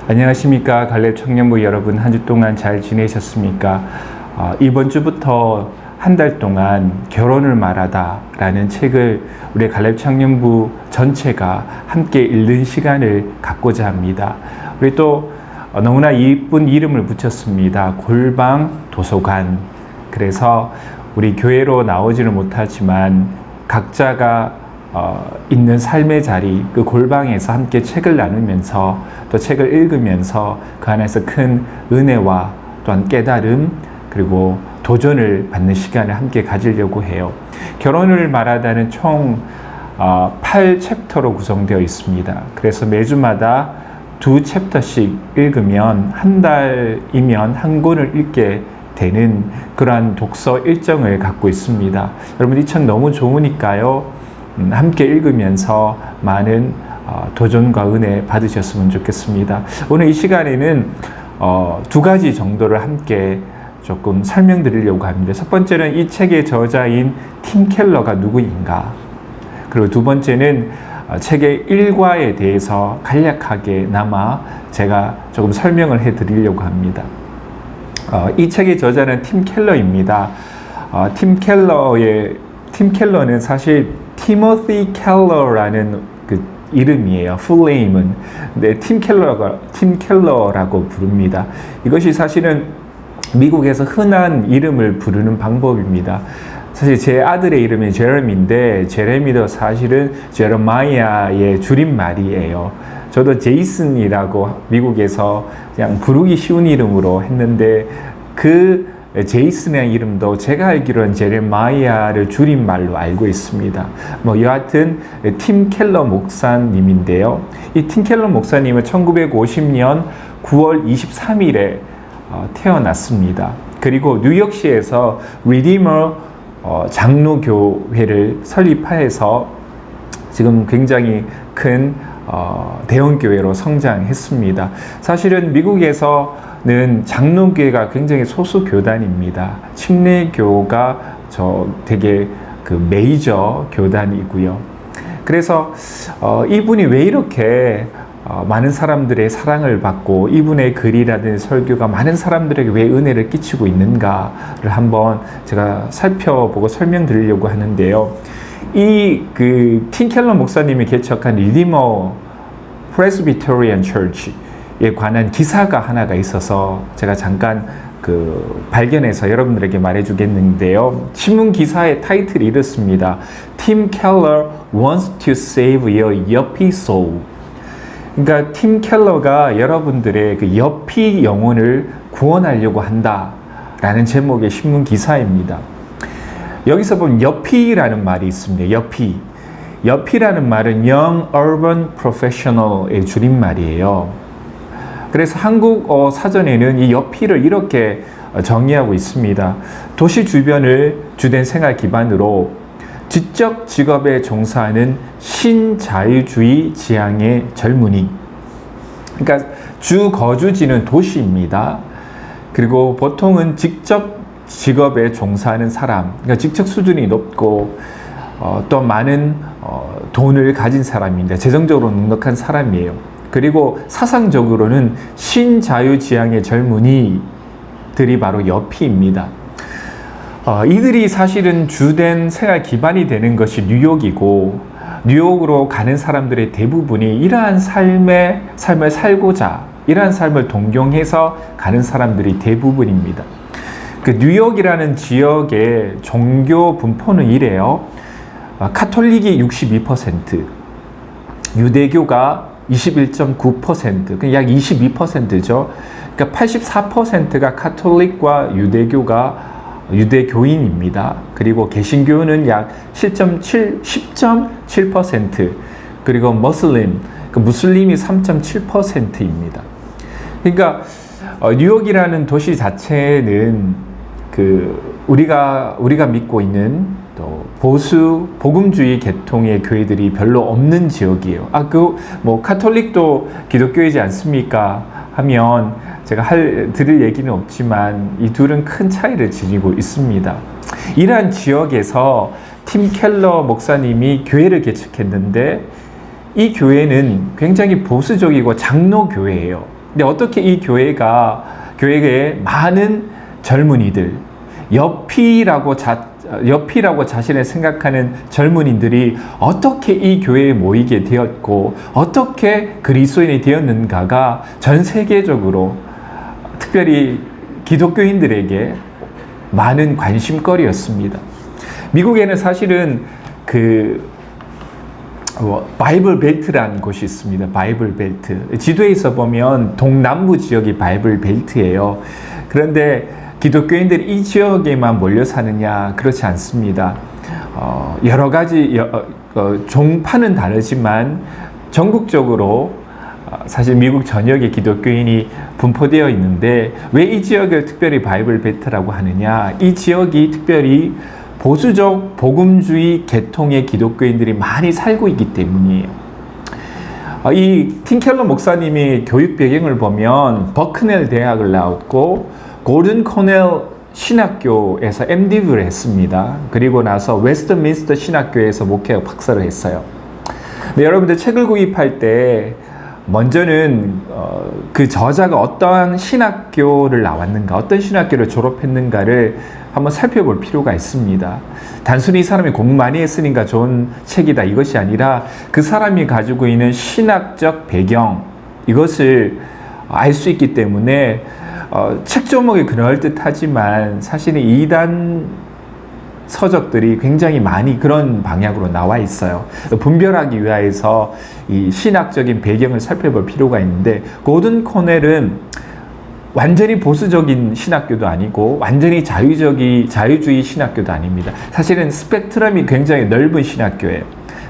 안녕하십니까. 갈렙 청년부 여러분, 한 주 동안 잘 지내셨습니까? 이번 주부터 한 달 동안 결혼을 말하다 라는 책을 우리 갈렙 청년부 전체가 함께 읽는 시간을 갖고자 합니다. 우리 또 너무나 이쁜 이름을 붙였습니다. 골방 도서관. 그래서 우리 교회로 나오지는 못하지만 각자가 있는 삶의 자리, 그 골방에서 함께 책을 나누면서 또 책을 읽으면서 그 안에서 큰 은혜와 또한 깨달음 그리고 도전을 받는 시간을 함께 가지려고 해요. 결혼을 말하다는 총 8챕터로 구성되어 있습니다. 그래서 매주마다 2챕터씩 읽으면 한 달이면 한 권을 읽게 되는 그러한 독서 일정을 갖고 있습니다. 여러분 이 책 너무 좋으니까요. 함께 읽으면서 많은 도전과 은혜 받으셨으면 좋겠습니다. 오늘 이 시간에는 두 가지 정도를 함께 조금 설명드리려고 합니다. 첫 번째는 이 책의 저자인 팀 켈러가 누구인가, 그리고 두 번째는 책의 일과에 대해서 간략하게나마 제가 조금 설명을 해드리려고 합니다. 이 책의 저자는 팀 켈러입니다. 팀 켈러는 사실 티모시 켈러라는 그 이름이에요. 풀네임은. 근데 팀 켈러라고 부릅니다. 이것이 사실은 미국에서 흔한 이름을 부르는 방법입니다. 사실 제 아들의 이름이 제레미인데 제레미도 사실은 제레마이아의 줄임말이에요. 저도 제이슨이라고 미국에서 그냥 부르기 쉬운 이름으로 했는데 그 제이슨의 이름도 제가 알기로는 제레마이아를 줄임말로 알고 있습니다. 여하튼 팀 켈러 목사님인데요. 이 팀 켈러 목사님은 1950년 9월 23일에 태어났습니다. 그리고 뉴욕시에서 리디머 장로교회를 설립하여서 지금 굉장히 큰 대형교회로 성장했습니다. 사실은 미국에서는 장로교회가 굉장히 소수 교단입니다. 침례교가 되게 그 메이저 교단이고요. 그래서 이분이 왜 이렇게 많은 사람들의 사랑을 받고 이분의 글이라든지 설교가 많은 사람들에게 왜 은혜를 끼치고 있는가를 한번 제가 살펴보고 설명드리려고 하는데요. 이 팀 켈러 목사님이 개척한 리디머 프레스비테리안 처치에 관한 기사가 하나가 있어서 제가 잠깐 발견해서 여러분들에게 말해주겠는데요. 신문 기사의 타이틀이 이렇습니다. Tim Keller wants to save your yuppie soul. 그러니까 팀 켈러가 여러분들의 그 여피 영혼을 구원하려고 한다라는 제목의 신문 기사입니다. 여기서 보면 여피라는 말이 있습니다. 여피라는 말은 Young Urban Professional의 줄임말이에요. 그래서 한국어 사전에는 이 여피를 이렇게 정의하고 있습니다. 도시 주변을 주된 생활 기반으로 지적 직업에 종사하는 신자유주의 지향의 젊은이. 그러니까 주 거주지는 도시입니다. 그리고 보통은 직접 직업에 종사하는 사람, 그러니까 직책 수준이 높고 또 많은 돈을 가진 사람입니다. 재정적으로 넉넉한 사람이에요. 그리고 사상적으로는 신자유지향의 젊은이들이 바로 여피입니다. 이들이 사실은 주된 생활 기반이 되는 것이 뉴욕이고, 뉴욕으로 가는 사람들의 대부분이 이러한 삶을 살고자, 이러한 삶을 동경해서 가는 사람들이 대부분입니다. 그 뉴욕이라는 지역의 종교 분포는 이래요. 카톨릭이 62%, 유대교가 21.9%, 약 22%죠. 그러니까 84%가 카톨릭과 유대교인입니다. 그리고 개신교는 약 10.7%, 그리고 무슬림이 3.7%입니다. 그러니까 뉴욕이라는 도시 자체는 우리가 믿고 있는 또 보수 복음주의 계통의 교회들이 별로 없는 지역이에요. 카톨릭도 기독교이지 않습니까? 하면 제가 드릴 얘기는 없지만 이 둘은 큰 차이를 지니고 있습니다. 이러한 지역에서 팀 켈러 목사님이 교회를 개척했는데 이 교회는 굉장히 보수적이고 장로교회예요. 근데 어떻게 이 교회에 많은 젊은이들, 옆이라고 자신을 생각하는 젊은이들이 어떻게 이 교회에 모이게 되었고 어떻게 그리스도인이 되었는가가 전 세계적으로 특별히 기독교인들에게 많은 관심거리였습니다. 미국에는 사실은 바이블 벨트라는 곳이 있습니다. 바이블 벨트. 지도에서 보면 동남부 지역이 바이블 벨트예요. 그런데 기독교인들이 이 지역에만 몰려 사느냐? 그렇지 않습니다. 여러 가지 종파는 다르지만 전국적으로 사실 미국 전역에 기독교인이 분포되어 있는데 왜 이 지역을 특별히 바이블 벨트라고 하느냐? 이 지역이 특별히 보수적 복음주의 계통의 기독교인들이 많이 살고 있기 때문이에요. 이 팀 켈러 목사님이 교육 배경을 보면 버크넬 대학을 나왔고 고든 코넬 신학교에서 MDiv를 했습니다. 그리고 나서 웨스트민스터 신학교에서 목회학 박사를 했어요. 근데 여러분들 책을 구입할 때 먼저는 그 저자가 어떠한 신학교를 나왔는가, 어떤 신학교를 졸업했는가를 한번 살펴볼 필요가 있습니다. 단순히 이 사람이 공부 많이 했으니까 좋은 책이다 이것이 아니라 그 사람이 가지고 있는 신학적 배경, 이것을 알 수 있기 때문에 책 제목이 그럴듯하지만 사실은 이단 서적들이 굉장히 많이 그런 방향으로 나와 있어요. 분별하기 위해서 이 신학적인 배경을 살펴볼 필요가 있는데 고든 코넬은 완전히 보수적인 신학교도 아니고 완전히 자유주의 신학교도 아닙니다. 사실은 스펙트럼이 굉장히 넓은 신학교예요.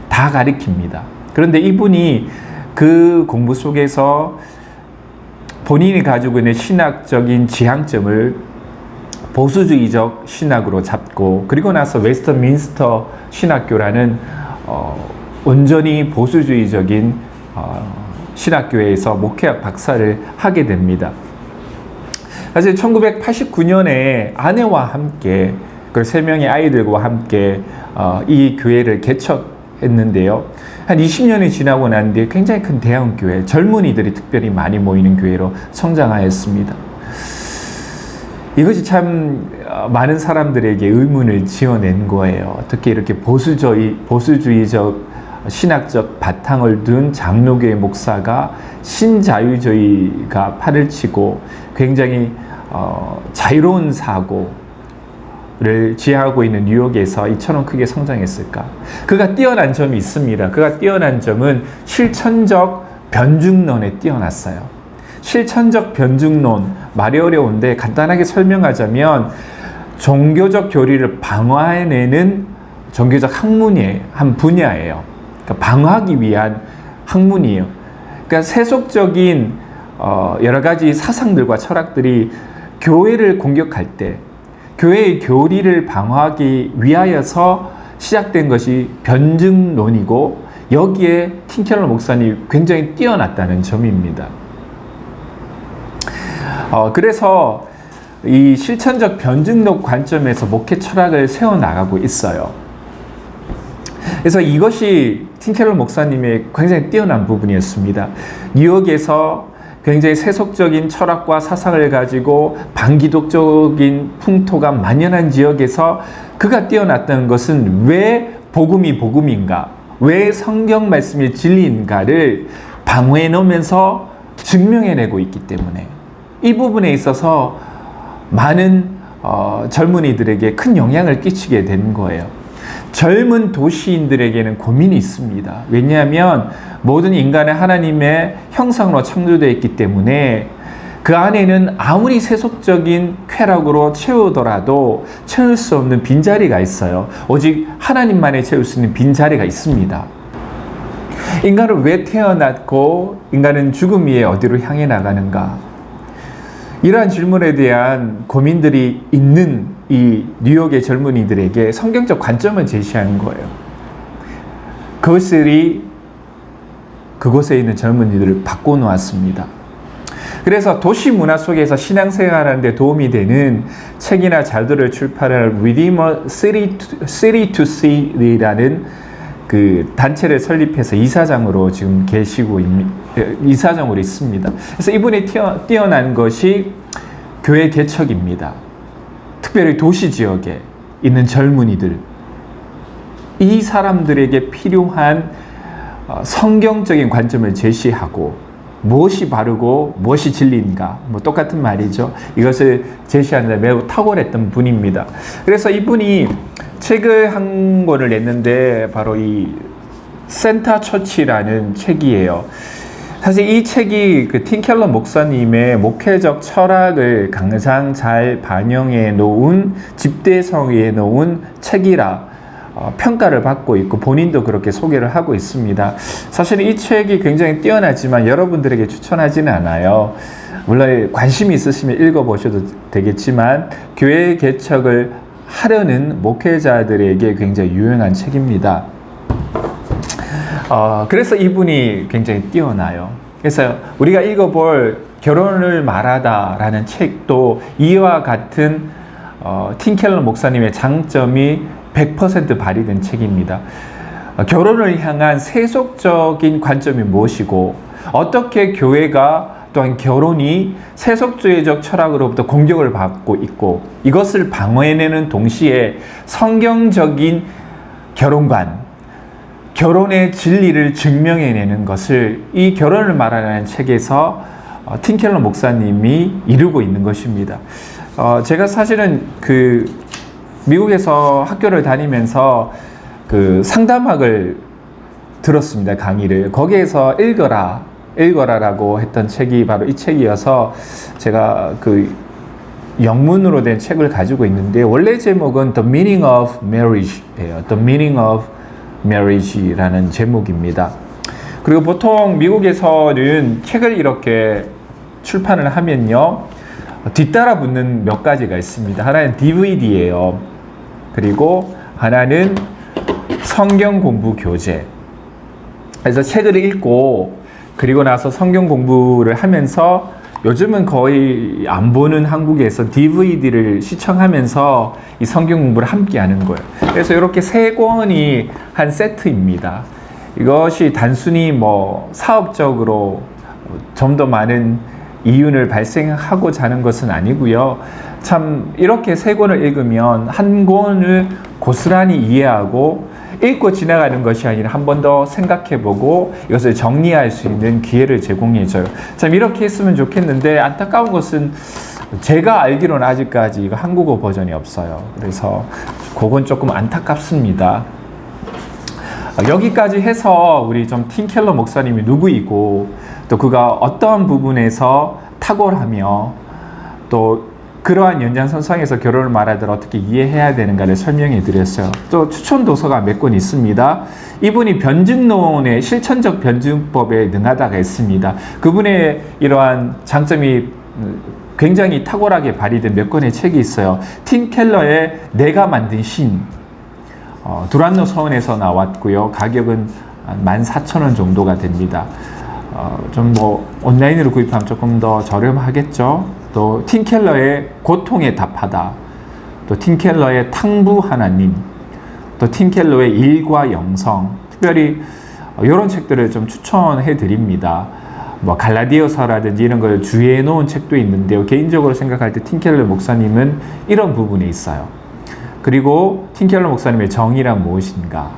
다 가리킵니다. 그런데 이분이 그 공부 속에서 본인이 가지고 있는 신학적인 지향점을 보수주의적 신학으로 잡고 그리고 나서 웨스트민스터 신학교라는 온전히 보수주의적인 신학교에서 목회학 박사를 하게 됩니다. 사실 1989년에 아내와 함께 그 3명의 아이들과 함께 이 교회를 개척했는데요. 한 20년이 지나고 난 뒤에 굉장히 큰 대형 교회, 젊은이들이 특별히 많이 모이는 교회로 성장하였습니다. 이것이 참 많은 사람들에게 의문을 지어낸 거예요. 어떻게 이렇게 보수주의적 신학적 바탕을 둔 장로교회 목사가 신자유주의가 판을 치고 굉장히 자유로운 사고를 지향하고 있는 뉴욕에서 이처럼 크게 성장했을까? 그가 뛰어난 점이 있습니다. 그가 뛰어난 점은 실천적 변증론에 뛰어났어요. 실천적 변증론, 말이 어려운데 간단하게 설명하자면 종교적 교리를 방어해내는 종교적 학문의 한 분야예요. 그러니까 방어하기 위한 학문이에요. 그러니까 세속적인 여러 가지 사상들과 철학들이 교회를 공격할 때 교회의 교리를 방어하기 위하여서 시작된 것이 변증론이고 여기에 팀 켈러 목사님이 굉장히 뛰어났다는 점입니다. 그래서 이 실천적 변증론 관점에서 목회 철학을 세워나가고 있어요. 그래서 이것이 팀 켈러 목사님의 굉장히 뛰어난 부분이었습니다. 뉴욕에서 굉장히 세속적인 철학과 사상을 가지고 반기독적인 풍토가 만연한 지역에서 그가 뛰어났다는 것은 왜 복음이 복음인가, 왜 성경 말씀이 진리인가를 방어해 놓으면서 증명해내고 있기 때문에 이 부분에 있어서 많은 젊은이들에게 큰 영향을 끼치게 된 거예요. 젊은 도시인들에게는 고민이 있습니다. 왜냐하면 모든 인간은 하나님의 형상으로 창조되어 있기 때문에 그 안에는 아무리 세속적인 쾌락으로 채우더라도 채울 수 없는 빈자리가 있어요. 오직 하나님만이 채울 수 있는 빈자리가 있습니다. 인간은 왜 태어났고 인간은 죽음 위에 어디로 향해 나가는가? 이러한 질문에 대한 고민들이 있는 이 뉴욕의 젊은이들에게 성경적 관점을 제시하는 거예요. 그것이 그곳에 있는 젊은이들을 바꿔놓았습니다. 그래서 도시 문화 속에서 신앙생활하는 데 도움이 되는 책이나 자료를 출판할 Redeemer City to City라는 그 단체를 설립해서 이사장으로 지금 이사장으로 있습니다. 그래서 이분이 뛰어난 것이 교회 개척입니다. 특별히 도시 지역에 있는 젊은이들, 이 사람들에게 필요한 성경적인 관점을 제시하고 무엇이 바르고 무엇이 진리인가, 뭐 똑같은 말이죠. 이것을 제시하는 데 매우 탁월했던 분입니다. 그래서 이분이 책을 한 권을 냈는데 바로 이 센터 처치라는 책이에요. 사실 이 책이 그 팀 켈러 목사님의 목회적 철학을 가장 잘 반영해 놓은, 집대성해 놓은 책이라 평가를 받고 있고 본인도 그렇게 소개를 하고 있습니다. 사실 이 책이 굉장히 뛰어나지만 여러분들에게 추천하지는 않아요. 물론 관심이 있으시면 읽어보셔도 되겠지만 교회 개척을 하려는 목회자들에게 굉장히 유용한 책입니다. 그래서 이분이 굉장히 뛰어나요. 그래서 우리가 읽어볼 결혼을 말하다 라는 책도 이와 같은 팀 켈러 목사님의 장점이 100% 발휘된 책입니다. 결혼을 향한 세속적인 관점이 무엇이고 어떻게 교회가 또한 결혼이 세속주의적 철학으로부터 공격을 받고 있고 이것을 방어해내는 동시에 성경적인 결혼관, 결혼의 진리를 증명해내는 것을 이 결혼을 말하는 책에서 팀 켈러 목사님이 이루고 있는 것입니다. 제가 사실은 미국에서 학교를 다니면서 그 상담학을 들었습니다. 강의를. 거기에서 읽어라라고 했던 책이 바로 이 책이어서 제가 그 영문으로 된 책을 가지고 있는데 원래 제목은 The Meaning of Marriage예요. The Meaning of Marriage라는 제목입니다. 그리고 보통 미국에서는 책을 이렇게 출판을 하면요, 뒤따라 붙는 몇 가지가 있습니다. 하나는 DVD예요. 그리고 하나는 성경 공부 교재. 그래서 책을 읽고 그리고 나서 성경 공부를 하면서 요즘은 거의 안 보는 한국에서 DVD를 시청하면서 이 성경 공부를 함께 하는 거예요. 그래서 이렇게 세 권이 한 세트입니다. 이것이 단순히 뭐 사업적으로 좀 더 많은 이윤을 발생하고자 하는 것은 아니고요. 참 이렇게 세 권을 읽으면 한 권을 고스란히 이해하고 읽고 지나가는 것이 아니라 한 번 더 생각해보고 이것을 정리할 수 있는 기회를 제공해줘요. 참 이렇게 했으면 좋겠는데 안타까운 것은 제가 알기로는 아직까지 이거 한국어 버전이 없어요. 그래서 그건 조금 안타깝습니다. 여기까지 해서 우리 좀 팀 켈러 목사님이 누구이고 또 그가 어떠한 부분에서 탁월하며 또 그러한 연장선상에서 결혼을 말하더라 어떻게 이해해야 되는가를 설명해 드렸어요. 또 추천 도서가 몇 권 있습니다. 이분이 변증론의 실천적 변증법에 능하다가 있습니다. 그분의 이러한 장점이 굉장히 탁월하게 발휘된 몇 권의 책이 있어요. 팀 켈러의 내가 만든 신, 두란노 서원에서 나왔고요. 가격은 14,000원 정도가 됩니다. 좀 뭐 온라인으로 구입하면 조금 더 저렴하겠죠. 또 팀 켈러의 고통에 답하다, 또 팀 켈러의 탕부 하나님, 또 팀 켈러의 일과 영성, 특별히 이런 책들을 좀 추천해 드립니다. 뭐 갈라디아서라든지 이런 걸 주의해 놓은 책도 있는데요. 개인적으로 생각할 때 팀 켈러 목사님은 이런 부분에 있어요. 그리고 팀 켈러 목사님의 정의란 무엇인가?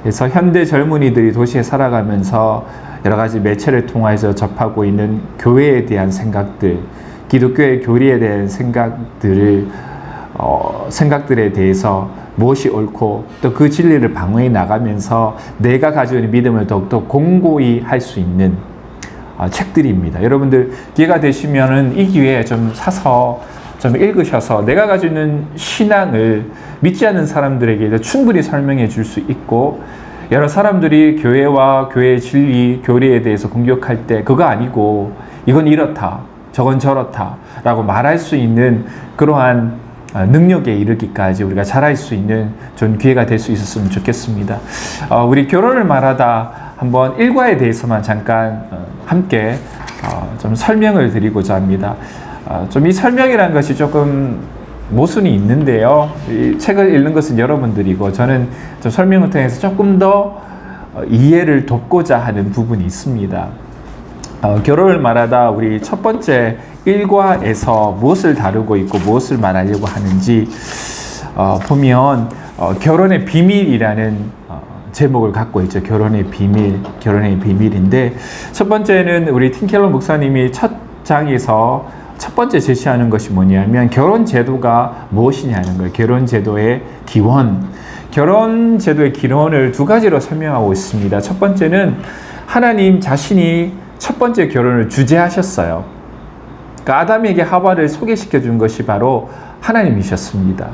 그래서 현대 젊은이들이 도시에 살아가면서 여러 가지 매체를 통해서 접하고 있는 교회에 대한 생각들, 기독교의 교리에 대한 생각들에 대해서 무엇이 옳고 또 그 진리를 방어해 나가면서 내가 가지고 있는 믿음을 더욱더 공고히 할 수 있는 책들입니다. 여러분들 기회가 되시면은 이 기회에 좀 사서 좀 읽으셔서 내가 가지고 있는 신앙을 믿지 않는 사람들에게 충분히 설명해 줄 수 있고, 여러 사람들이 교회와 교회의 진리, 교리에 대해서 공격할 때 그거 아니고 이건 이렇다, 저건 저렇다 라고 말할 수 있는 그러한 능력에 이르기까지 우리가 잘할 수 있는 좋은 기회가 될 수 있었으면 좋겠습니다. 우리 결혼을 말하다 한번 일과에 대해서만 잠깐 함께 좀 설명을 드리고자 합니다. 좀 이 설명이라는 것이 조금 모순이 있는데요. 이 책을 읽는 것은 여러분들이고 저는 좀 설명을 통해서 조금 더 이해를 돕고자 하는 부분이 있습니다. 결혼을 말하다 우리 첫 번째 1과에서 무엇을 다루고 있고 무엇을 말하려고 하는지 보면 결혼의 비밀이라는 제목을 갖고 있죠. 결혼의 비밀인데 첫 번째는 우리 팀 켈러 목사님이 첫 장에서 첫 번째 제시하는 것이 뭐냐면 결혼 제도가 무엇이냐는 거예요. 결혼 제도의 기원. 결혼 제도의 기원을 두 가지로 설명하고 있습니다. 첫 번째는 하나님 자신이 첫 번째 결혼을 주재하셨어요. 그러니까 아담에게 하와를 소개시켜 준 것이 바로 하나님이셨습니다.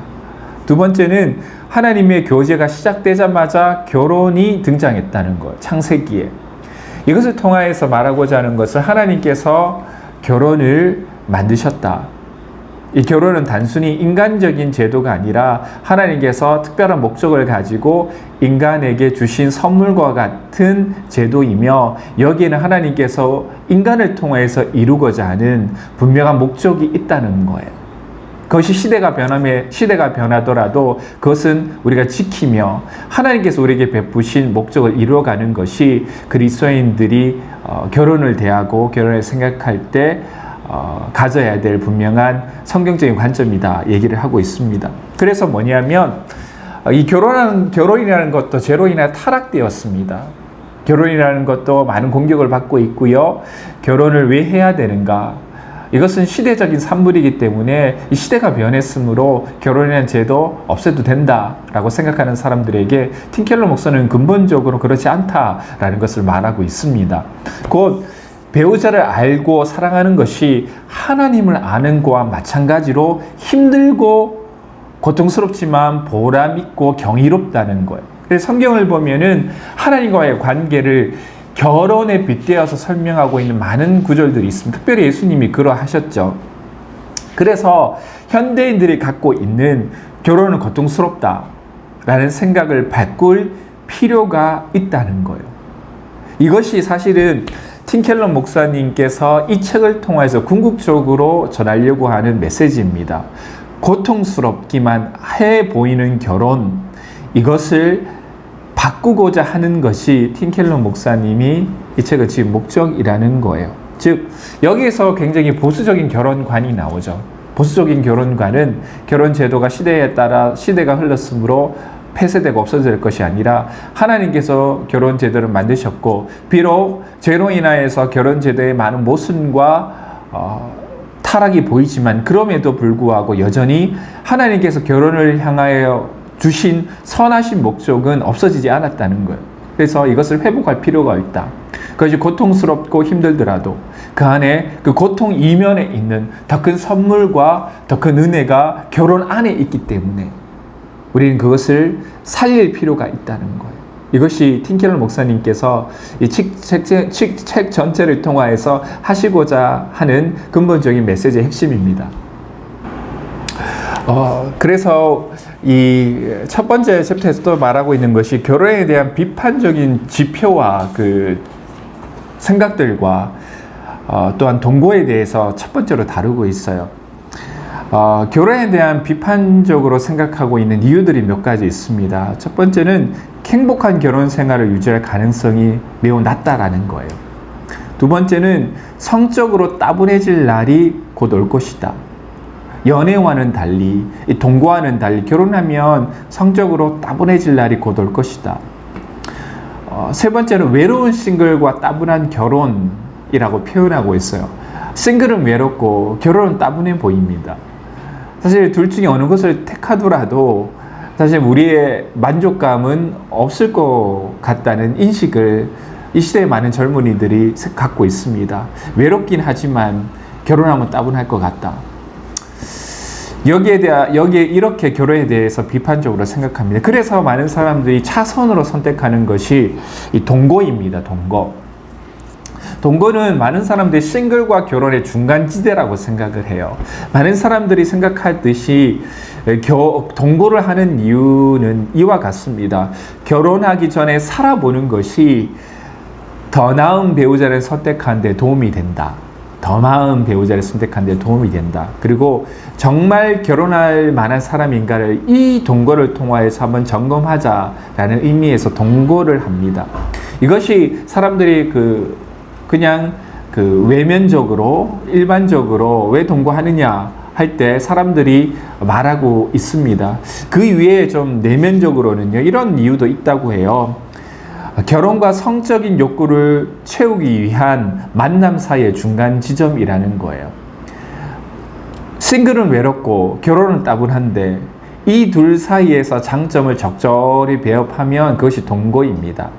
두 번째는 하나님의 교제가 시작되자마자 결혼이 등장했다는 것, 창세기에. 이것을 통하여서 말하고자 하는 것은 하나님께서 결혼을 만드셨다. 이 결혼은 단순히 인간적인 제도가 아니라 하나님께서 특별한 목적을 가지고 인간에게 주신 선물과 같은 제도이며 여기에는 하나님께서 인간을 통해서 이루고자 하는 분명한 목적이 있다는 거예요. 그것이 시대가 변하더라도 그것은 우리가 지키며 하나님께서 우리에게 베푸신 목적을 이루어가는 것이 그리스도인들이 결혼을 대하고 결혼을 생각할 때 가져야 될 분명한 성경적인 관점이다 얘기를 하고 있습니다. 그래서 뭐냐면 이 결혼이라는 것도 죄로 인해 타락되었습니다. 결혼이라는 것도 많은 공격을 받고 있고요. 결혼을 왜 해야 되는가? 이것은 시대적인 산물이기 때문에 이 시대가 변했으므로 결혼이라는 제도 없애도 된다라고 생각하는 사람들에게 팀 켈러 목사는 근본적으로 그렇지 않다라는 것을 말하고 있습니다. 곧 배우자를 알고 사랑하는 것이 하나님을 아는 것과 마찬가지로 힘들고 고통스럽지만 보람 있고 경이롭다는 거예요. 그래서 성경을 보면은 하나님과의 관계를 결혼에 빗대어서 설명하고 있는 많은 구절들이 있습니다. 특별히 예수님이 그러하셨죠. 그래서 현대인들이 갖고 있는 결혼은 고통스럽다라는 생각을 바꿀 필요가 있다는 거예요. 이것이 사실은 팀 켈러 목사님께서 이 책을 통해서 궁극적으로 전하려고 하는 메시지입니다. 고통스럽기만 해 보이는 결혼, 이것을 바꾸고자 하는 것이 팀 켈러 목사님이 이 책을 지은 목적이라는 거예요. 즉 여기에서 굉장히 보수적인 결혼관이 나오죠. 보수적인 결혼관은 결혼 제도가 시대에 따라 시대가 흘렀으므로 폐쇄되고 없어질 것이 아니라 하나님께서 결혼 제도를 만드셨고 비록 죄로 인하여서 결혼 제도의 많은 모순과 타락이 보이지만 그럼에도 불구하고 여전히 하나님께서 결혼을 향하여 주신 선하신 목적은 없어지지 않았다는 거예요. 그래서 이것을 회복할 필요가 있다. 그것이 고통스럽고 힘들더라도 그 안에 그 고통 이면에 있는 더 큰 선물과 더 큰 은혜가 결혼 안에 있기 때문에 우리는 그것을 살릴 필요가 있다는 거예요. 이것이 팀 켈러 목사님께서 이 책 전체를 통하여서 하시고자 하는 근본적인 메시지의 핵심입니다. 그래서 이 첫 번째 챕터에서도 말하고 있는 것이 결혼에 대한 비판적인 지표와 그 생각들과 또한 동거에 대해서 첫 번째로 다루고 있어요. 결혼에 대한 비판적으로 생각하고 있는 이유들이 몇 가지 있습니다. 첫 번째는 행복한 결혼 생활을 유지할 가능성이 매우 낮다라는 거예요. 두 번째는 성적으로 따분해질 날이 곧 올 것이다. 연애와는 달리, 동거와는 달리 결혼하면 성적으로 따분해질 날이 곧 올 것이다. 세 번째는 외로운 싱글과 따분한 결혼이라고 표현하고 있어요. 싱글은 외롭고 결혼은 따분해 보입니다. 사실 둘 중에 어느 것을 택하더라도 사실 우리의 만족감은 없을 것 같다는 인식을 이 시대의 많은 젊은이들이 갖고 있습니다. 외롭긴 하지만 결혼하면 따분할 것 같다. 여기에 이렇게 결혼에 대해서 비판적으로 생각합니다. 그래서 많은 사람들이 차선으로 선택하는 것이 이 동거입니다. 동거는 많은 사람들이 싱글과 결혼의 중간지대라고 생각을 해요. 많은 사람들이 생각할 듯이 동거를 하는 이유는 이와 같습니다. 결혼하기 전에 살아보는 것이 더 나은 배우자를 선택하는 데 도움이 된다. 더 나은 배우자를 선택하는 데 도움이 된다. 그리고 정말 결혼할 만한 사람인가를 이 동거를 통하여서 한번 점검하자라는 의미에서 동거를 합니다. 이것이 사람들이 그냥 외면적으로 일반적으로 왜 동거하느냐 할 때 사람들이 말하고 있습니다. 그 위에 좀 내면적으로는요, 이런 이유도 있다고 해요. 결혼과 성적인 욕구를 채우기 위한 만남 사이의 중간 지점이라는 거예요. 싱글은 외롭고 결혼은 따분한데 이 둘 사이에서 장점을 적절히 배합하면 그것이 동거입니다.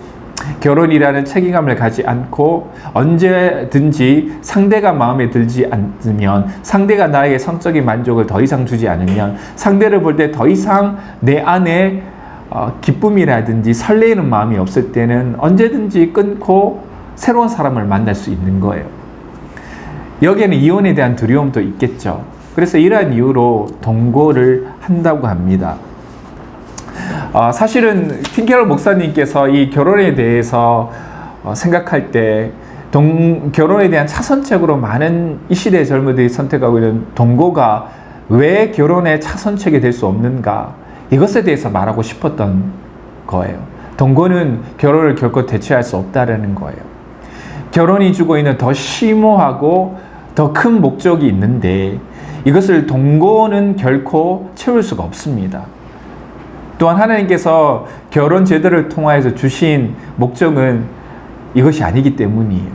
결혼이라는 책임감을 가지 않고 언제든지 상대가 마음에 들지 않으면, 상대가 나에게 성적인 만족을 더 이상 주지 않으면, 상대를 볼 때 더 이상 내 안에 기쁨이라든지 설레이는 마음이 없을 때는 언제든지 끊고 새로운 사람을 만날 수 있는 거예요. 여기에는 이혼에 대한 두려움도 있겠죠. 그래서 이러한 이유로 동거를 한다고 합니다. 사실은 틴케럴 목사님께서 이 결혼에 대해서 생각할 때 결혼에 대한 차선책으로 많은 이 시대의 젊은이들이 선택하고 있는 동거가 왜 결혼의 차선책이 될 수 없는가, 이것에 대해서 말하고 싶었던 거예요. 동거는 결혼을 결코 대체할 수 없다라는 거예요. 결혼이 주고 있는 더 심오하고 더 큰 목적이 있는데 이것을 동거는 결코 채울 수가 없습니다. 또한 하나님께서 결혼 제도를 통하여서 주신 목적은 이것이 아니기 때문이에요.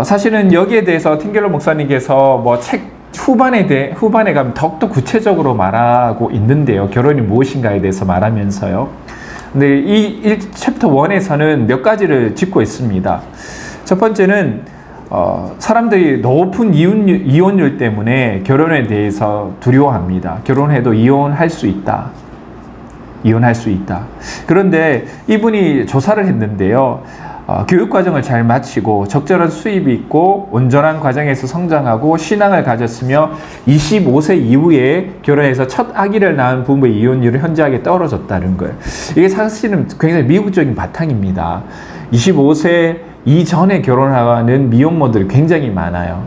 사실은 여기에 대해서 틴켈러 목사님께서 책 후반에 가면 더욱더 구체적으로 말하고 있는데요. 결혼이 무엇인가에 대해서 말하면서요. 근데 이 챕터 1에서는 몇 가지를 짚고 있습니다. 첫 번째는 사람들이 높은 이혼율 때문에 결혼에 대해서 두려워합니다. 결혼해도 이혼할 수 있다. 그런데 이분이 조사를 했는데요. 교육과정을 잘 마치고 적절한 수입이 있고 온전한 과정에서 성장하고 신앙을 가졌으며 25세 이후에 결혼해서 첫 아기를 낳은 부부의 이혼율이 현저하게 떨어졌다는 거예요. 이게 사실은 굉장히 미국적인 바탕입니다. 25세 이전에 결혼하는 미혼모들이 굉장히 많아요.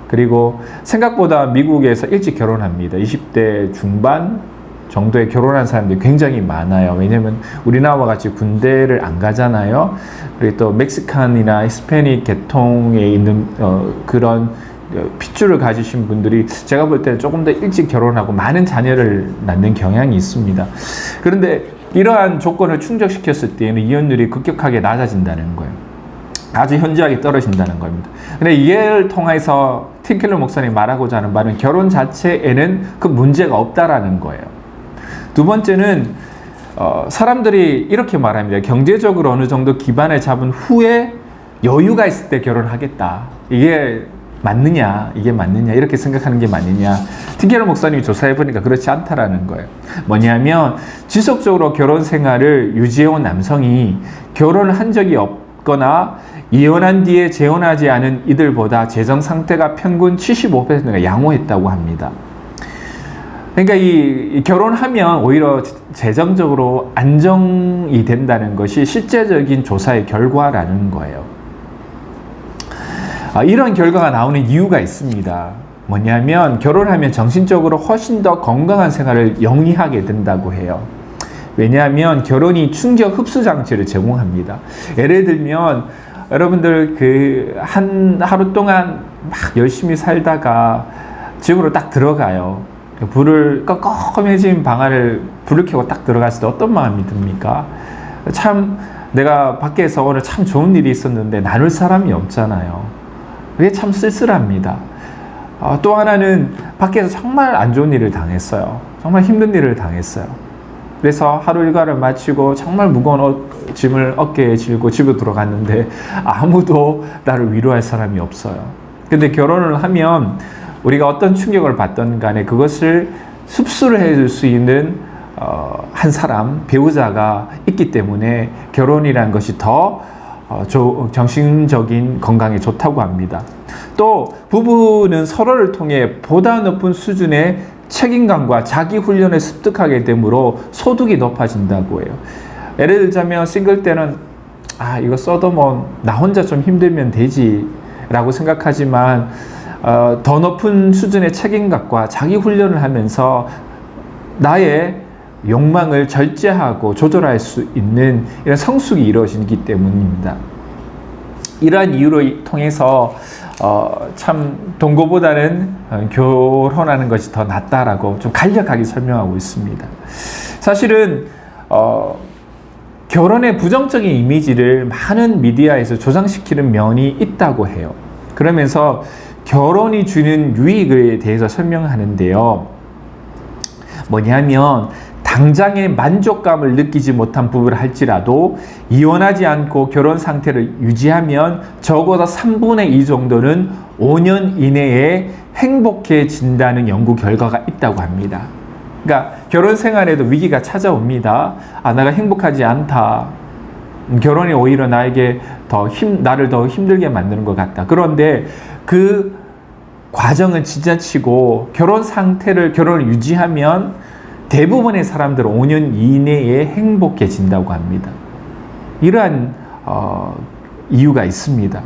그리고 생각보다 미국에서 일찍 결혼합니다. 20대 중반 정도에 결혼한 사람들이 굉장히 많아요. 왜냐면 우리나라와 같이 군대를 안 가잖아요. 그리고 또 멕시칸이나 히스패닉 계통에 있는 그런 핏줄을 가지신 분들이 제가 볼 때는 조금 더 일찍 결혼하고 많은 자녀를 낳는 경향이 있습니다. 그런데 이러한 조건을 충족시켰을 때에는 이혼율이 급격하게 낮아진다는 거예요. 아주 현저하게 떨어진다는 겁니다. 근데 이해를 통해서 틴켈러 목사님이 말하고자 하는 바는 결혼 자체에는 그 문제가 없다라는 거예요. 두 번째는 사람들이 이렇게 말합니다. 경제적으로 어느 정도 기반을 잡은 후에 여유가 있을 때 결혼하겠다. 이게 맞느냐? 이렇게 생각하는 게 맞느냐? 틴켈러 목사님이 조사해보니까 그렇지 않다라는 거예요. 뭐냐면 지속적으로 결혼 생활을 유지해온 남성이 결혼을 한 적이 없거나 이혼한 뒤에 재혼하지 않은 이들보다 재정 상태가 평균 75%가 양호했다고 합니다. 그러니까 이 결혼하면 오히려 재정적으로 안정이 된다는 것이 실제적인 조사의 결과라는 거예요. 이런 결과가 나오는 이유가 있습니다. 뭐냐면 결혼하면 정신적으로 훨씬 더 건강한 생활을 영위하게 된다고 해요. 왜냐하면 결혼이 충격 흡수 장치를 제공합니다. 예를 들면 여러분들 하루 동안 막 열심히 살다가 집으로 딱 들어가요. 불을 껌껌해진 방 안을 불을 켜고 딱 들어갔을 때 어떤 마음이 듭니까? 참 내가 밖에서 오늘 참 좋은 일이 있었는데 나눌 사람이 없잖아요. 그게 참 쓸쓸합니다. 또 하나는 밖에서 정말 안 좋은 일을 당했어요. 정말 힘든 일을 당했어요. 그래서 하루 일과를 마치고 정말 무거운 짐을 어깨에 질고 집에 들어갔는데 아무도 나를 위로할 사람이 없어요. 근데 결혼을 하면 우리가 어떤 충격을 받던 간에 그것을 흡수를 해줄 수 있는 한 사람, 배우자가 있기 때문에 결혼이라는 것이 더 정신적인 건강에 좋다고 합니다. 또 부부는 서로를 통해 보다 높은 수준의 책임감과 자기 훈련을 습득하게 되므로 소득이 높아진다고 해요. 예를 들자면 싱글 때는 이거 써도 나 혼자 좀 힘들면 되지 라고 생각하지만 더 높은 수준의 책임감과 자기 훈련을 하면서 나의 욕망을 절제하고 조절할 수 있는 이런 성숙이 이루어지기 때문입니다. 이러한 이유로 통해서 참 동거보다는 결혼하는 것이 더 낫다라고 좀 간략하게 설명하고 있습니다. 사실은 결혼의 부정적인 이미지를 많은 미디어에서 조장시키는 면이 있다고 해요. 그러면서 결혼이 주는 유익에 대해서 설명하는데요. 뭐냐면 당장의 만족감을 느끼지 못한 부부를 할지라도 이혼하지 않고 결혼 상태를 유지하면 적어도 3분의 2 정도는 5년 이내에 행복해진다는 연구 결과가 있다고 합니다. 그러니까 결혼 생활에도 위기가 찾아옵니다. 내가 행복하지 않다. 결혼이 오히려 나를 더 힘들게 만드는 것 같다. 그런데 그 과정을 지나치고 결혼을 유지하면 대부분의 사람들은 5년 이내에 행복해진다고 합니다. 이러한 이유가 있습니다.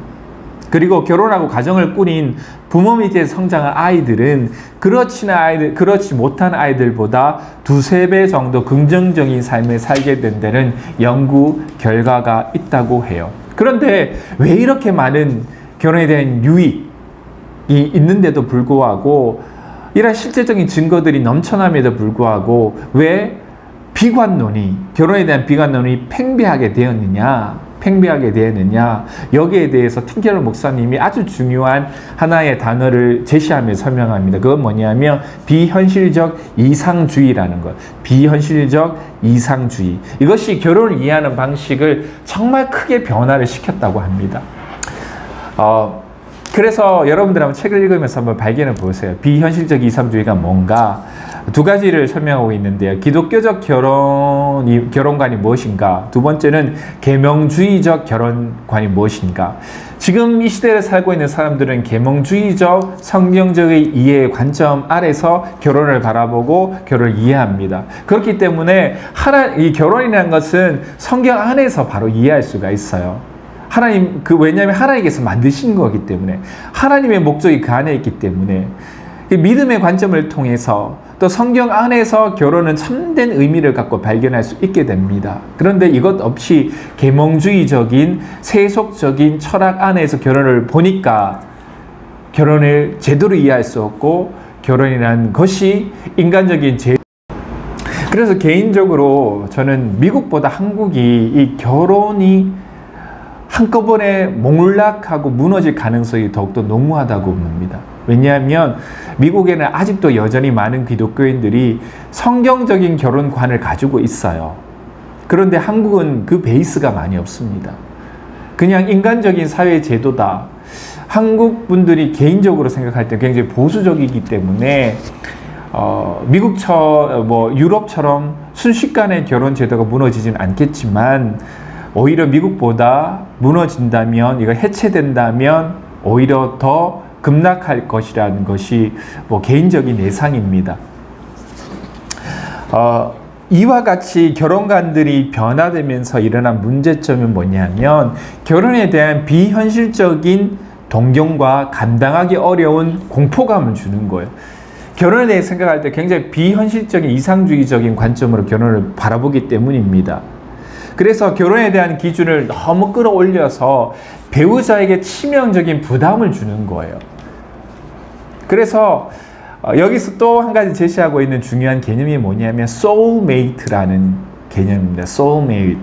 그리고 결혼하고 가정을 꾸린 부모 밑에 성장한 아이들은 그렇지 못한 아이들보다 2~3배 정도 긍정적인 삶을 살게 된다는 연구 결과가 있다고 해요. 그런데 왜 이렇게 많은 결혼에 대한 유익이 있는데도 불구하고 이런 실제적인 증거들이 넘쳐남에도 불구하고 왜 결혼에 대한 비관론이 팽배하게 되었느냐? 여기에 대해서 틴켈러 목사님이 아주 중요한 하나의 단어를 제시하며 설명합니다. 그건 뭐냐면 비현실적 이상주의라는 것. 비현실적 이상주의. 이것이 결혼을 이해하는 방식을 정말 크게 변화를 시켰다고 합니다. 그래서 여러분들 한번 책을 읽으면서 한번 발견해 보세요. 비현실적 이상주의가 뭔가? 2가지를 설명하고 있는데요. 기독교적 결혼관이 무엇인가? 2번째는 계명주의적 결혼관이 무엇인가? 지금 이 시대에 살고 있는 사람들은 계명주의적 성경적인 이해의 관점 아래서 결혼을 바라보고 결혼을 이해합니다. 그렇기 때문에 이 결혼이라는 것은 성경 안에서 바로 이해할 수가 있어요. 왜냐하면 하나님께서 만드신 거기 때문에, 하나님의 목적이 그 안에 있기 때문에, 믿음의 관점을 통해서 또 성경 안에서 결혼은 참된 의미를 갖고 발견할 수 있게 됩니다. 그런데 이것 없이 계몽주의적인 세속적인 철학 안에서 결혼을 보니까 결혼을 제대로 이해할 수 없고, 결혼이라는 것이 인간적인 그래서 개인적으로 저는 미국보다 한국이 이 결혼이 한꺼번에 몰락하고 무너질 가능성이 더욱더 농후하다고 봅니다. 왜냐하면 미국에는 아직도 여전히 많은 기독교인들이 성경적인 결혼관을 가지고 있어요. 그런데 한국은 그 베이스가 많이 없습니다. 그냥 인간적인 사회 제도다. 한국 분들이 개인적으로 생각할 때 굉장히 보수적이기 때문에 유럽처럼 순식간에 결혼 제도가 무너지진 않겠지만, 오히려 미국보다 무너진다면, 이거 해체된다면 오히려 더 급락할 것이라는 것이 개인적인 예상입니다. 이와 같이 결혼관들이 변화되면서 일어난 문제점은 뭐냐면, 결혼에 대한 비현실적인 동경과 감당하기 어려운 공포감을 주는 거예요. 결혼에 대해 생각할 때 굉장히 비현실적인 이상주의적인 관점으로 결혼을 바라보기 때문입니다. 그래서 결혼에 대한 기준을 너무 끌어올려서 배우자에게 치명적인 부담을 주는 거예요. 그래서 여기서 또 한 가지 제시하고 있는 중요한 개념이 뭐냐면 soulmate라는 개념입니다. soulmate.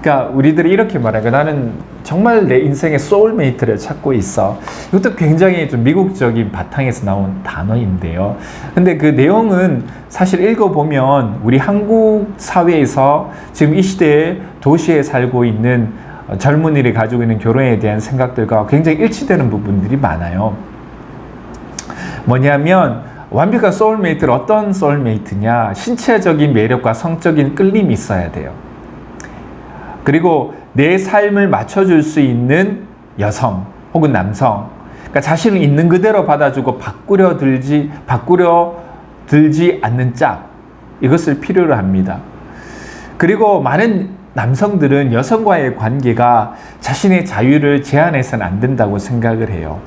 그러니까 우리들이 이렇게 말하고, 나는 정말 내 인생의 soulmate를 찾고 있어. 이것도 굉장히 좀 미국적인 바탕에서 나온 단어인데요. 근데 그 내용은 사실 읽어보면 우리 한국 사회에서 지금 이 시대에 도시에 살고 있는 젊은이들이 가지고 있는 결혼에 대한 생각들과 굉장히 일치되는 부분들이 많아요. 뭐냐면 완벽한 소울메이트는 어떤 소울메이트냐? 신체적인 매력과 성적인 끌림이 있어야 돼요. 그리고 내 삶을 맞춰줄 수 있는 여성 혹은 남성, 그러니까 자신을 있는 그대로 받아주고 바꾸려 들지 않는 짝, 이것을 필요로 합니다. 그리고 많은 남성들은 여성과의 관계가 자신의 자유를 제한해서는 안 된다고 생각을 해요.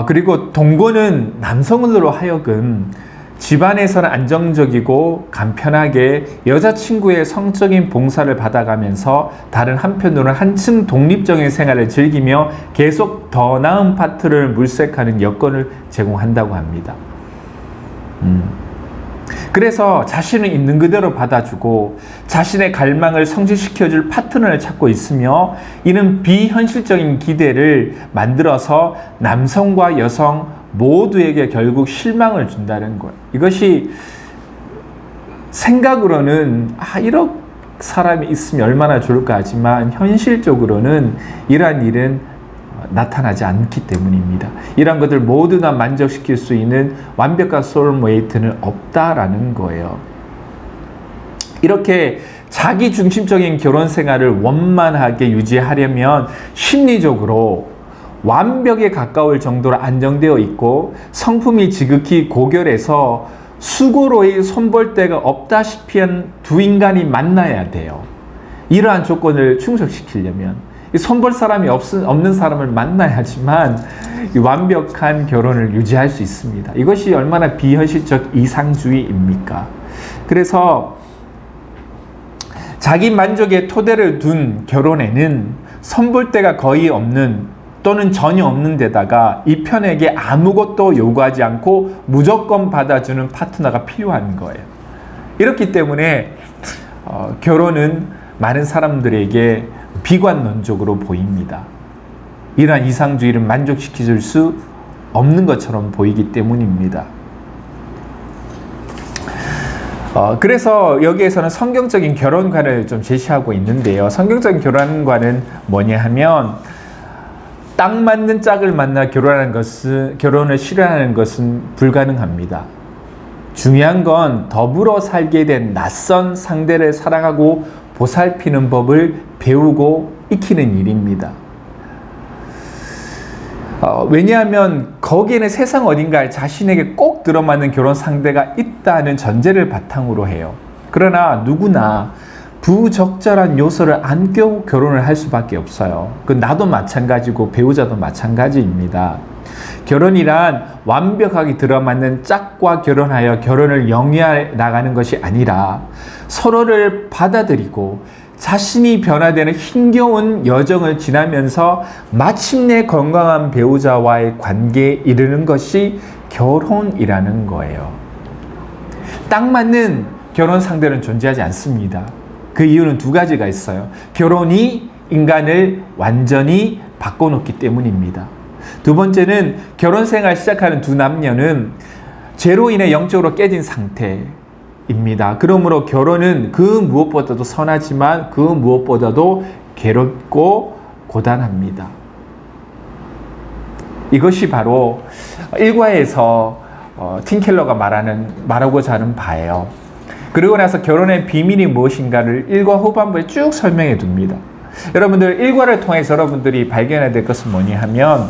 그리고 동거는 남성으로 하여금 집안에서는 안정적이고 간편하게 여자친구의 성적인 봉사를 받아가면서 다른 한편으로는 한층 독립적인 생활을 즐기며 계속 더 나은 파트너를 물색하는 여건을 제공한다고 합니다. 그래서 자신은 있는 그대로 받아주고 자신의 갈망을 성취시켜줄 파트너를 찾고 있으며 이는 비현실적인 기대를 만들어서 남성과 여성 모두에게 결국 실망을 준다는 거예요. 이것이 생각으로는 이런 사람이 있으면 얼마나 좋을까 하지만 현실적으로는 이러한 일은 나타나지 않기 때문입니다. 이러한 것들 모두 다 만족시킬 수 있는 완벽한 소울메이트는 없다라는 거예요. 이렇게 자기중심적인 결혼 생활을 원만하게 유지하려면 심리적으로 완벽에 가까울 정도로 안정되어 있고 성품이 지극히 고결해서 수고로의 손볼 데가 없다시피 한 두 인간이 만나야 돼요. 이러한 조건을 충족시키려면 손볼 사람이 없는 사람을 만나야지만 완벽한 결혼을 유지할 수 있습니다. 이것이 얼마나 비현실적 이상주의입니까? 그래서 자기 만족의 토대를 둔 결혼에는 손볼 데가 거의 없는 또는 전혀 없는 데다가 이 편에게 아무것도 요구하지 않고 무조건 받아주는 파트너가 필요한 거예요. 이렇기 때문에 결혼은 많은 사람들에게 비관론적으로 보입니다. 이러한 이상주의를 만족시킬 수 없는 것처럼 보이기 때문입니다. 그래서 여기에서는 성경적인 결혼관을 좀 제시하고 있는데요. 성경적인 결혼관은 뭐냐 하면 딱 맞는 짝을 만나 결혼을 실현하는 것은 불가능합니다. 중요한 건 더불어 살게 된 낯선 상대를 사랑하고 보살피는 법을 배우고 익히는 일입니다. 왜냐하면 거기에는 세상 어딘가에 자신에게 꼭 들어맞는 결혼 상대가 있다는 전제를 바탕으로 해요. 그러나 누구나 부적절한 요소를 안 껴고 결혼을 할 수밖에 없어요. 나도 마찬가지고 배우자도 마찬가지입니다. 결혼이란 완벽하게 들어맞는 짝과 결혼하여 결혼을 영위해 나가는 것이 아니라 서로를 받아들이고 자신이 변화되는 힘겨운 여정을 지나면서 마침내 건강한 배우자와의 관계에 이르는 것이 결혼이라는 거예요. 딱 맞는 결혼 상대는 존재하지 않습니다. 그 이유는 두 가지가 있어요. 결혼이 인간을 완전히 바꿔놓기 때문입니다. 두 번째는 결혼 생활 시작하는 두 남녀는 죄로 인해 영적으로 깨진 상태입니다. 그러므로 결혼은 그 무엇보다도 선하지만 그 무엇보다도 괴롭고 고단합니다. 이것이 바로 일과에서 팀 켈러가 말하고자 하는 바예요. 그리고 나서 결혼의 비밀이 무엇인가를 일과 후반부에 쭉 설명해 둡니다. 여러분들 일과를 통해서 여러분들이 발견해야 될 것은 뭐냐 하면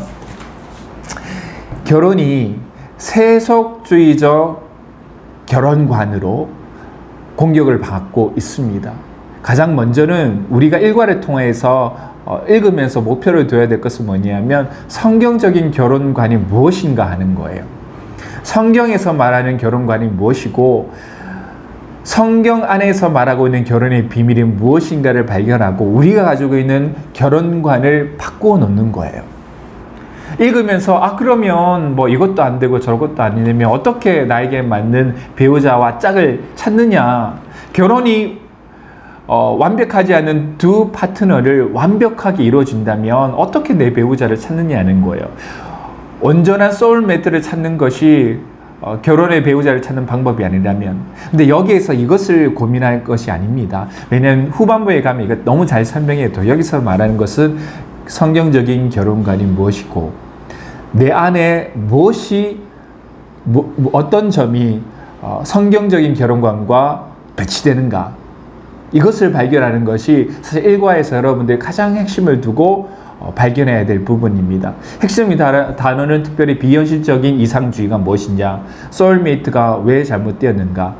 결혼이 세속주의적 결혼관으로 공격을 받고 있습니다. 가장 먼저는 우리가 일과를 통해서 읽으면서 목표를 둬야 될 것은 뭐냐면 성경적인 결혼관이 무엇인가 하는 거예요. 성경에서 말하는 결혼관이 무엇이고 성경 안에서 말하고 있는 결혼의 비밀이 무엇인가를 발견하고 우리가 가지고 있는 결혼관을 바꾸어 놓는 거예요. 읽으면서 그러면 뭐 이것도 안 되고 저것도 안 되면 어떻게 나에게 맞는 배우자와 짝을 찾느냐. 결혼이 완벽하지 않은 두 파트너를 완벽하게 이루어진다면 어떻게 내 배우자를 찾느냐는 거예요. 온전한 소울메이트를 찾는 것이 결혼의 배우자를 찾는 방법이 아니라면. 근데 여기에서 이것을 고민할 것이 아닙니다. 왜냐하면 후반부에 가면 이거 너무 잘 설명해도 여기서 말하는 것은 성경적인 결혼관이 무엇이고 내 안에 무엇이 어떤 점이 성경적인 결혼관과 배치되는가 이것을 발견하는 것이 사실 일과에서 여러분들이 가장 핵심을 두고 발견해야 될 부분입니다. 핵심 단어는 특별히 비현실적인 이상주의가 무엇이냐, 소울메이트가 왜 잘못되었는가,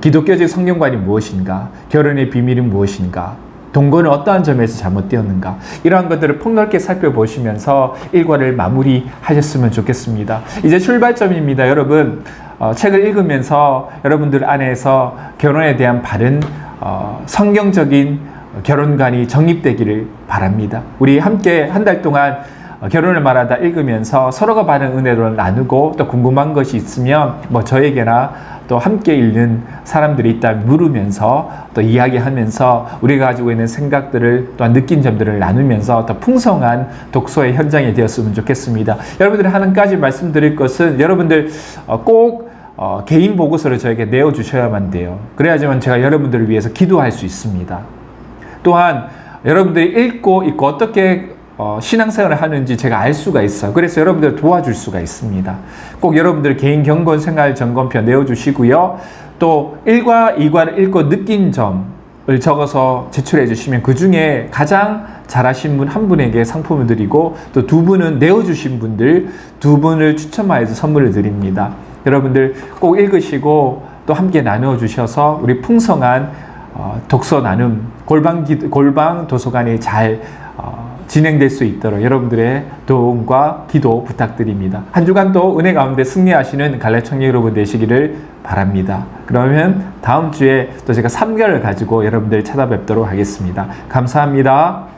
기독교적 성경관이 무엇인가? 결혼의 비밀은 무엇인가? 동거는 어떠한 점에서 잘못되었는가? 이러한 것들을 폭넓게 살펴보시면서 일과를 마무리하셨으면 좋겠습니다. 이제 출발점입니다. 여러분, 책을 읽으면서 여러분들 안에서 결혼에 대한 바른 성경적인 결혼관이 정립되기를 바랍니다. 우리 함께 한 달 동안 결혼을 말하다 읽으면서 서로가 받은 은혜를 나누고 또 궁금한 것이 있으면 저에게나 또 함께 읽는 사람들이 있다면 물으면서 또 이야기하면서 우리가 가지고 있는 생각들을 또한 느낀 점들을 나누면서 더 풍성한 독서의 현장이 되었으면 좋겠습니다. 여러분들이 한 가지 말씀드릴 것은 여러분들 꼭 개인 보고서를 저에게 내어주셔야만 돼요. 그래야지만 제가 여러분들을 위해서 기도할 수 있습니다. 또한 여러분들이 읽고 있고 어떻게 신앙생활을 하는지 제가 알 수가 있어요. 그래서 여러분들을 도와줄 수가 있습니다. 꼭 여러분들 개인 경건 생활 점검표 내어주시고요. 또 1과 2과를 읽고 느낀 점을 적어서 제출해 주시면 그 중에 가장 잘하신 분 한 분에게 상품을 드리고 또 2분은 내어주신 분들 2분을 추첨하여서 선물을 드립니다. 여러분들 꼭 읽으시고 또 함께 나누어 주셔서 우리 풍성한 독서 나눔 골방 도서관이 잘 진행될 수 있도록 여러분들의 도움과 기도 부탁드립니다. 한 주간도 은혜 가운데 승리하시는 갈렙 청년 여러분 되시기를 바랍니다. 그러면 다음 주에 또 제가 3개월을 가지고 여러분들 찾아뵙도록 하겠습니다. 감사합니다.